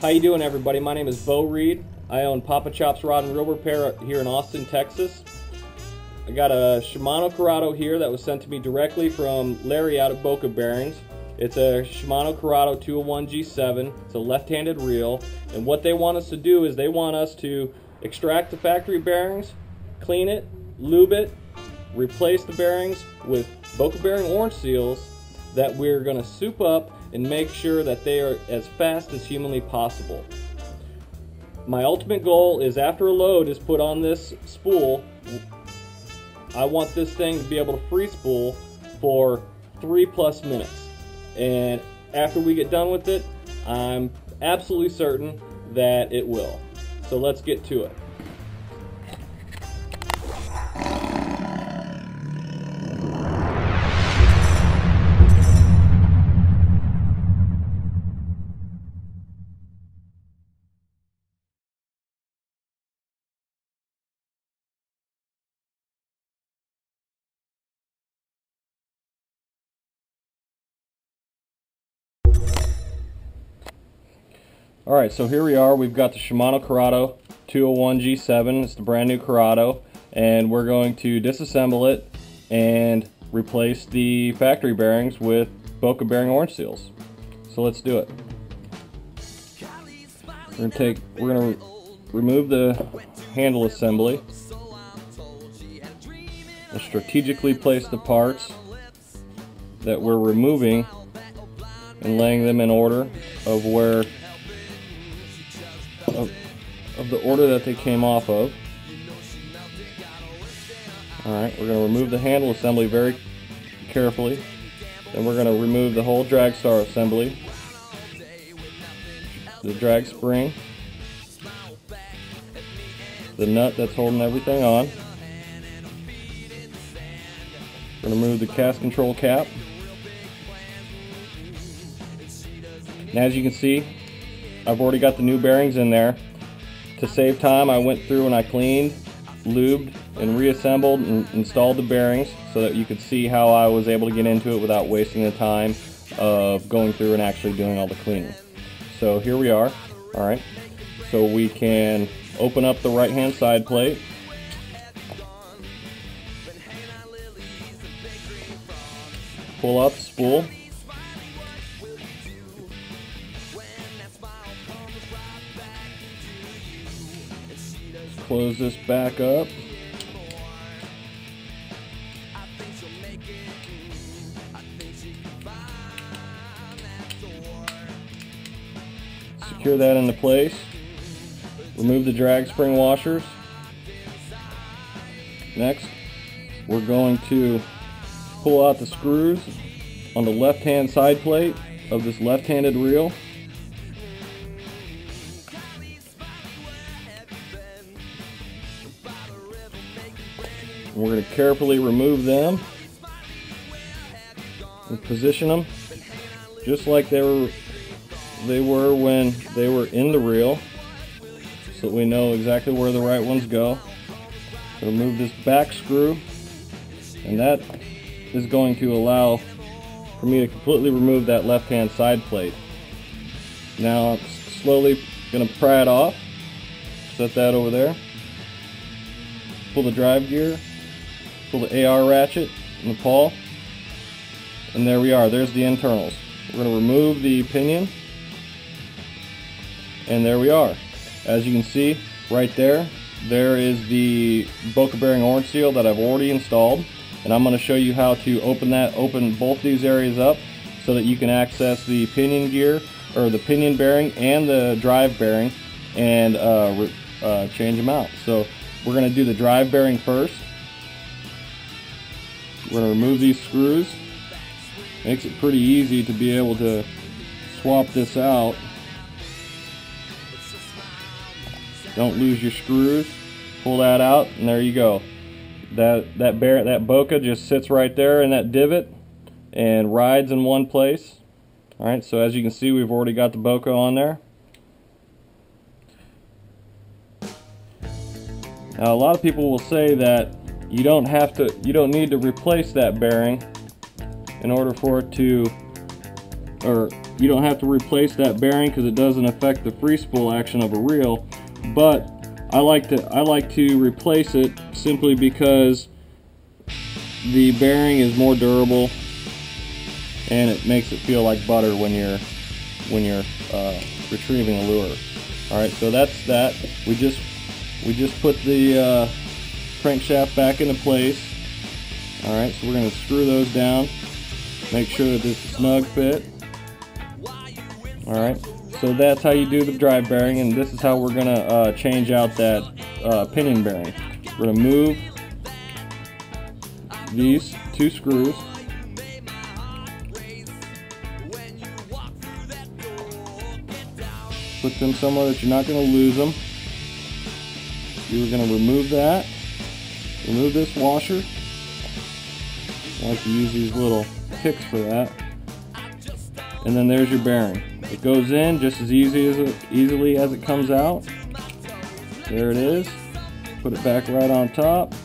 How you doing, everybody? My name is Beau. I own Papa Chop's Rod and Reel Repair here in Austin, Texas. I got a Shimano Curado here that was sent to me directly from Larry out of Boca Bearings. It's a Shimano Curado 201 G7. It's a left-handed reel, and what they want us to do is they want us to extract the factory bearings, clean it, lube it, replace the bearings with Boca bearing orange seals that we're going to soup up and make sure that they are as fast as humanly possible. My ultimate goal is, after a load is put on this spool, I want this thing to be able to free spool for 3+ minutes. And after we get done with it, I'm absolutely certain that it will. So let's get to it. Alright, so here we are. We've got the Shimano Curado 201 G7. It's the brand new Curado, and we're going to disassemble it and replace the factory bearings with Boca bearing orange seals. So let's do it. We're gonna remove the handle assembly and strategically place the parts that we're removing and laying them in order of the order that they came off of. Alright, we're going to remove the handle assembly very carefully. Then we're going to remove the whole drag star assembly, the drag spring, the nut that's holding everything on. We're going to remove the cast control cap. And as you can see, I've already got the new bearings in there. To save time, I went through and I cleaned, lubed, and reassembled and installed the bearings so that you could see how I was able to get into it without wasting the time of going through and actually doing all the cleaning. So here we are. Alright, so we can open up the right hand side plate. Pull out the spool. Close this back up. Secure that into place. Remove the drag spring washers. Next, we're going to pull out the screws on the left-hand side plate of this left-handed reel. We're going to carefully remove them and position them just like they were when they were in the reel, so that we know exactly where the right ones go. So remove this back screw, and that is going to allow for me to completely remove that left-hand side plate. Now I'm slowly going to pry it off. Set that over there. Pull the drive gear. Pull the AR ratchet and the pawl, and there we are. There's the internals. We're going to remove the pinion, and there we are. As you can see right there, there is the Boca bearing orange seal that I've already installed, and I'm going to show you how to open both these areas up so that you can access the pinion gear, or the pinion bearing and the drive bearing, and change them out. So we're going to do the drive bearing first. We're going to remove these screws. Makes it pretty easy to be able to swap this out. Don't lose your screws. Pull that out, and there you go. That Boca just sits right there in that divot and rides in one place. Alright, so as you can see, we've already got the Boca on there. Now, a lot of people will say that you don't need to replace that bearing in order for it to or you don't have to replace that bearing because it doesn't affect the free spool action of a reel. But I like to replace it simply because the bearing is more durable and it makes it feel like butter when you're retrieving a lure. All right, so that's that. We just put the crankshaft back into place. All right, so we're going to screw those down. Make sure that it's a snug fit. All right, so that's how you do the drive bearing, and this is how we're going to change out that pinion bearing. We're going to move these two screws. Put them somewhere that you're not going to lose them. You're going to remove that. Remove this washer. I like to use these little picks for that. And then there's your bearing. It goes in just as easily as it comes out. There it is. Put it back right on top.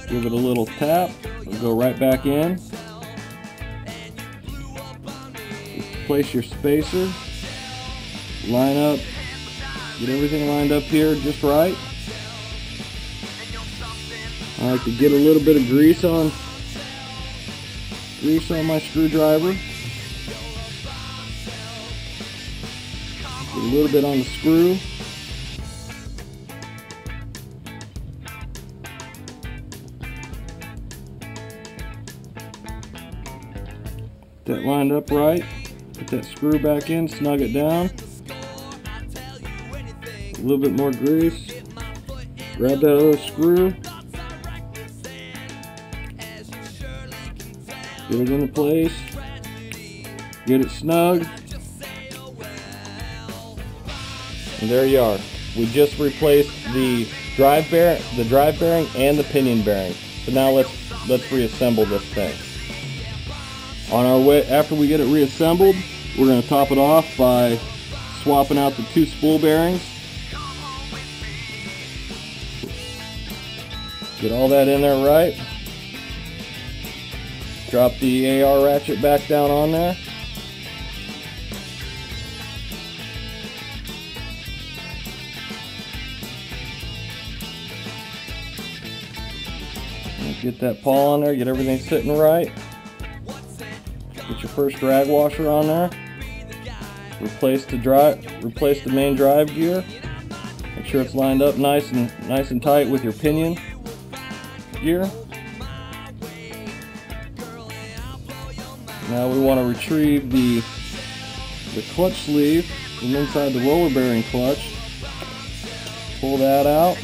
Give it a little tap. It'll go right back in. Place your spacer. Line up. Get everything lined up here just right. I like to get a little bit of grease on my screwdriver. Get a little bit on the screw. Get that lined up right. Put that screw back in, snug it down. A little bit more grease. Grab that other screw. Get it into place. Get it snug. And there you are. We just replaced the drive bearing and the pinion bearing. So now let's reassemble this thing. On our way, after we get it reassembled, we're going to top it off by swapping out the two spool bearings. Get all that in there right. Drop the AR ratchet back down on there. Get that pawl on there, get everything sitting right. Get your first drag washer on there. Replace the main drive gear. Make sure it's lined up nice and tight with your pinion gear. Now we want to retrieve the clutch sleeve from inside the roller bearing clutch. Pull that out.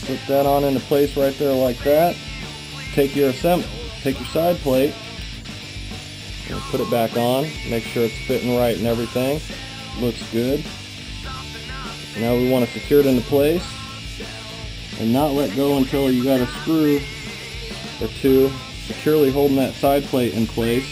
Put that on into place right there like that. Take your side plate and put it back on. Make sure it's fitting right and everything. Looks good. Now we want to secure it into place and not let go until you got a screw or two securely holding that side plate in place.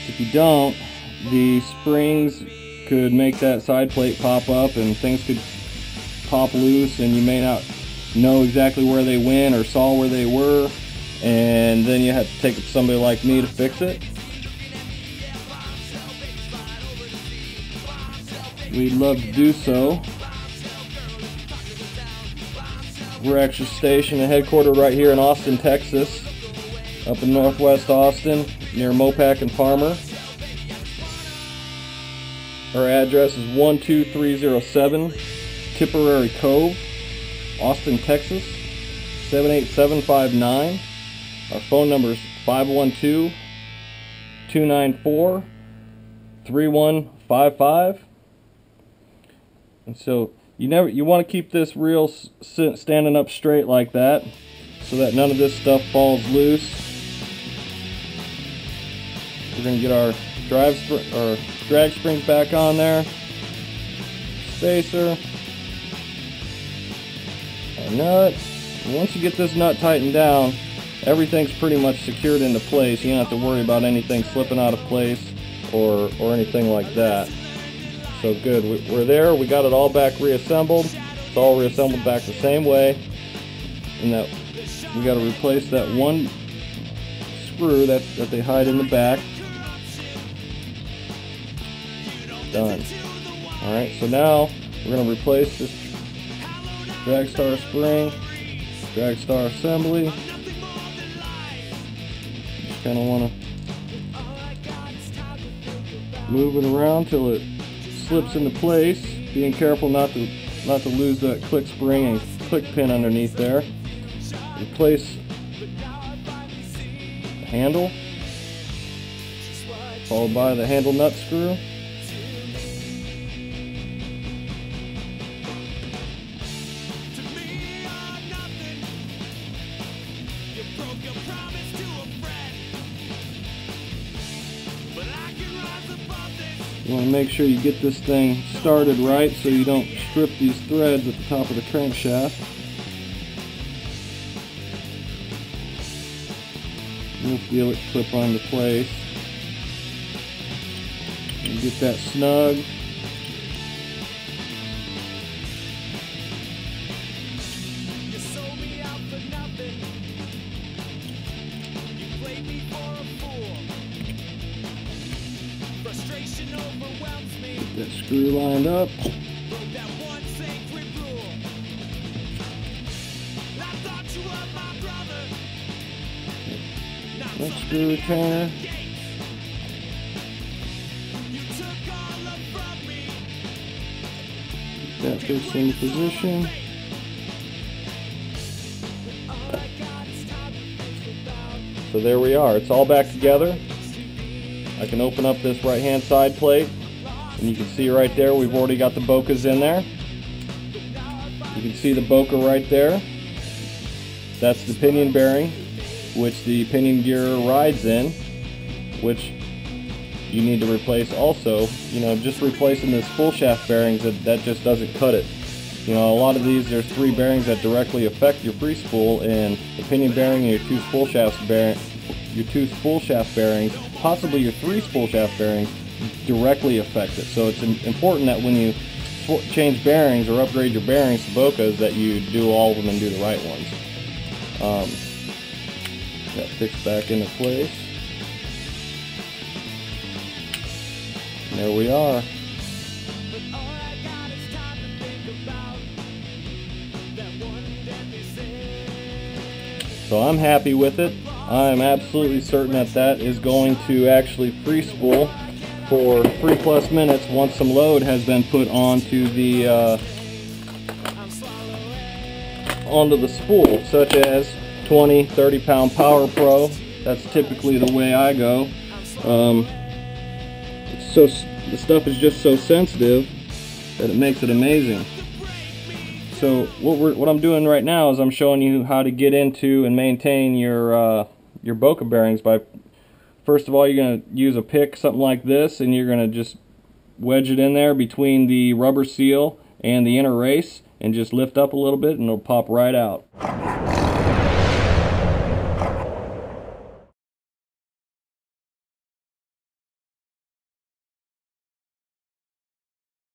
If you don't, the springs could make that side plate pop up and things could pop loose, and you may not know exactly where they went or saw where they were, and then you have to take it to somebody like me to fix it. We'd love to do so. We're actually stationed and headquartered right here in Austin, Texas, up in northwest Austin near Mopac and Palmer. Our address is 12307 Tipperary Cove, Austin, Texas, 78759. Our phone number is 512-294-3155. And so you want to keep this reel standing up straight like that, so that none of this stuff falls loose. We're going to get our drag springs back on there, spacer, our nut. And once you get this nut tightened down, everything's pretty much secured into place. You don't have to worry about anything slipping out of place or anything like that. So good, we're we got it all back reassembled. It's all reassembled back the same way, and that we got to replace that one screw that they hide in the back. Done. Alright, so now we're going to replace this drag star spring, drag star assembly. Just kind of want to move it around till it slips into place, being careful not to lose that click spring and click pin underneath there. Replace the handle, followed by the handle nut screw. You want to make sure you get this thing started right so you don't strip these threads at the top of the crankshaft. You'll feel it clip onto place. And get that snug. Get that screw lined up. That screw retainer. Get that fixed into position. So there we are. It's all back together. I can open up this right hand side plate and you can see right there we've already got the Bocas in there. You can see the Boca right there. That's the pinion bearing which the pinion gear rides in, which you need to replace also. You know, just replacing the spool shaft bearings, that just doesn't cut it. You know, a lot of these, there's 3 bearings that directly affect your free spool, and the pinion bearing and your 2 spool shaft bearings, possibly your 3 spool shaft bearings, directly affect it. So it's important that when you change bearings or upgrade your bearings to Bocas, that you do all of them and do the right ones. That fixed back into place. And there we are. So I'm happy with it. I'm absolutely certain that that is going to actually free spool for 3+ minutes once some load has been put onto the spool, such as 20-30 pound Power Pro. That's typically the way I go. The stuff is just so sensitive that it makes it amazing. So what I'm doing right now is I'm showing you how to get into and maintain your Boca bearings. By first of all, you're going to use a pick, something like this, and you're going to just wedge it in there between the rubber seal and the inner race and just lift up a little bit and it'll pop right out.